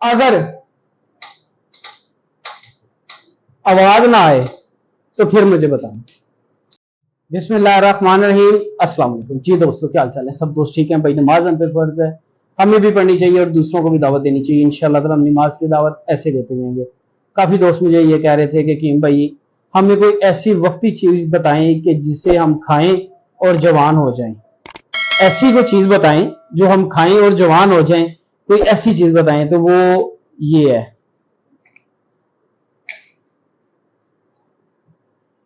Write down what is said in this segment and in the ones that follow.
अगर आवाज ना आए तो फिर मुझे बताना। बिस्मिल्लाहिर्रहमानिर्रहीम, अस्सलाम वालेकुम। जी दोस्तों, क्या हाल चाल है? सब दोस्त ठीक हैं भाई? नमाज हम पे फर्ज है, हमें भी पढ़नी चाहिए और दूसरों को भी दावत देनी चाहिए। इंशाअल्लाह ताला हम नमाज की दावत ऐसे देते जाएंगे। काफी दोस्त मुझे ये कह रहे थे कि कीम भाई हमें कोई ऐसी वक्ती चीज बताएं कि जिसे हम खाएं और जवान हो जाएं। ऐसी कोई चीज बताएं जो हम खाएं और जवान हो जाएं, कोई ऐसी चीज बताएं। तो वो ये है,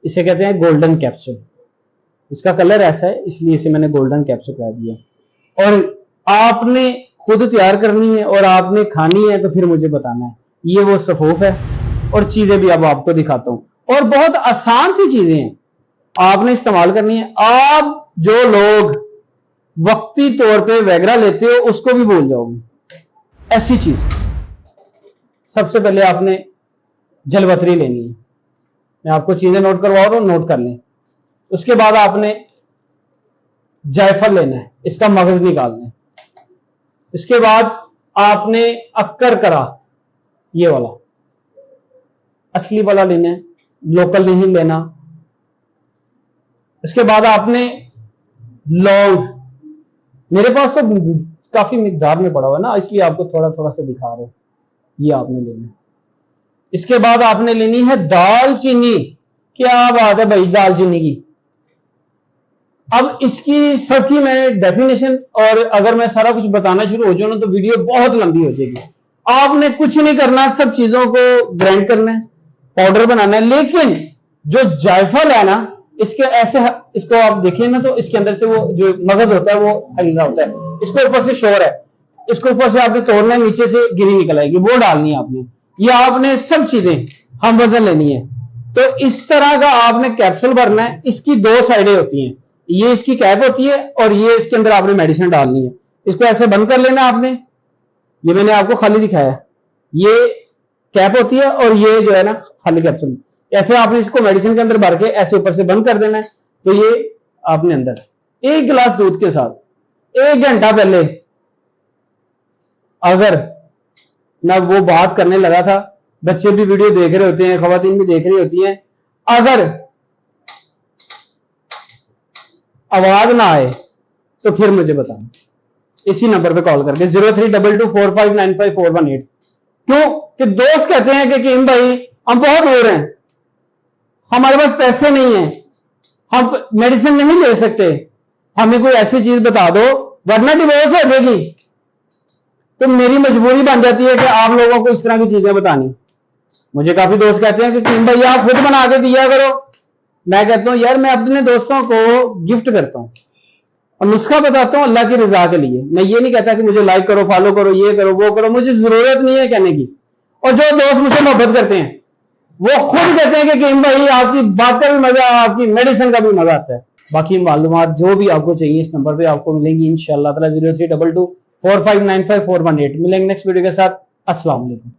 इसे कहते हैं गोल्डन कैप्सूल। इसका कलर ऐसा है इसलिए इसे मैंने गोल्डन कैप्सूल कह दिया। और आपने खुद तैयार करनी है और आपने खानी है तो फिर मुझे बताना है। ये वो सफूफ है और चीजें भी अब आपको दिखाता हूं और बहुत आसान सी चीजें हैं, आपने इस्तेमाल करनी है। आप जो लोग वक्ती तौर पे वैगरा लेते हो उसको भी भूल जाओगे। ऐसी चीज, सबसे पहले आपने जलवतरी लेनी है। मैं आपको चीजें नोट करवा रहा हूं, नोट कर लें। उसके बाद आपने जायफल लेना है, इसका मगज निकालना है। इसके बाद आपने अक्कर करा, ये वाला असली वाला लेना है, लोकल नहीं लेना। इसके बाद आपने लौंग, मेरे पास तो काफी मिकदार में पड़ा हुआ है ना, इसलिए आपको थोड़ा थोड़ा सा दिखा रहा हूं। ये आपने लेना है। इसके बाद आपने लेनी है दालचीनी। क्या बात है भाई दालचीनी की। अब इसकी सबकी मैं डेफिनेशन, और अगर मैं सारा कुछ बताना शुरू हो जाऊं ना तो वीडियो बहुत लंबी हो जाएगी। आपने कुछ नहीं करना, सब चीजों को ग्राइंड करना है, पाउडर बनाना है। लेकिन जो जायफल है ना, इसके ऐसे, इसको आप देखिए ना तो इसके अंदर से वो जो मगज होता है वो हल्का होता है, इसको ऊपर से शोर है, इसको ऊपर से आपने तोड़ना है, नीचे से गिरी निकल आएगी, वो डालनी है आपने। ये आपने सब चीजें हम वजन लेनी है। तो इस तरह का आपने कैप्सूल भरना है। इसकी दो साइडें होती हैं, ये इसकी कैप होती है और ये इसके अंदर आपने मेडिसिन डालनी है। इसको ऐसे बंद कर लेना आपने, ये मैंने आपको खाली दिखाया, ये कैप होती है और ये जो है ना खाली कैप्सूल। ऐसे आपने इसको मेडिसिन के अंदर भर के ऐसे ऊपर से बंद कर देना है। तो ये आपने अंदर एक गिलास दूध के साथ 1 घंटा पहले, अगर मैं वो बात करने लगा था, बच्चे भी वीडियो देख रहे होते हैं, खवातीन भी देख रही होती हैं, अगर आवाज ना आए तो फिर मुझे बताना। इसी नंबर पे कॉल करके 0322459541 क्यों कि दोस्त कहते हैं कि कीम भाई हम बहुत दूर हैं, हमारे पास पैसे नहीं है, हम मेडिसिन नहीं ले सकते, हमें कोई ऐसी चीज बता दो वरना डिवोर्स हो जाएगी। तो मेरी मजबूरी बन जाती है कि आप लोगों को इस तरह की चीजें बतानी। मुझे काफी दोस्त कहते हैं कि कीम भाई आप खुद बना के दिया करो। मैं कहता हूं यार मैं अपने दोस्तों को गिफ्ट करता हूं और नुस्खा बताता हूं अल्लाह की रजा के लिए। मैं ये नहीं कहता कि मुझे लाइक करो, फॉलो करो, ये करो, वो करो, मुझे जरूरत नहीं है कहने की। और जो दोस्त मुझसे मोहब्बत करते हैं वो खुद कहते हैं कि कीम भाई आपकी बात का भी मजा, आपकी मेडिसिन का भी मजा आता है। बाकी मालूमात जो भी आपको चाहिए इस नंबर पे आपको मिलेंगी इंशाअल्लाह ताला। 0322459541 मिलेंगे नेक्स्ट वीडियो के साथ। अस्सलाम वालेकुम।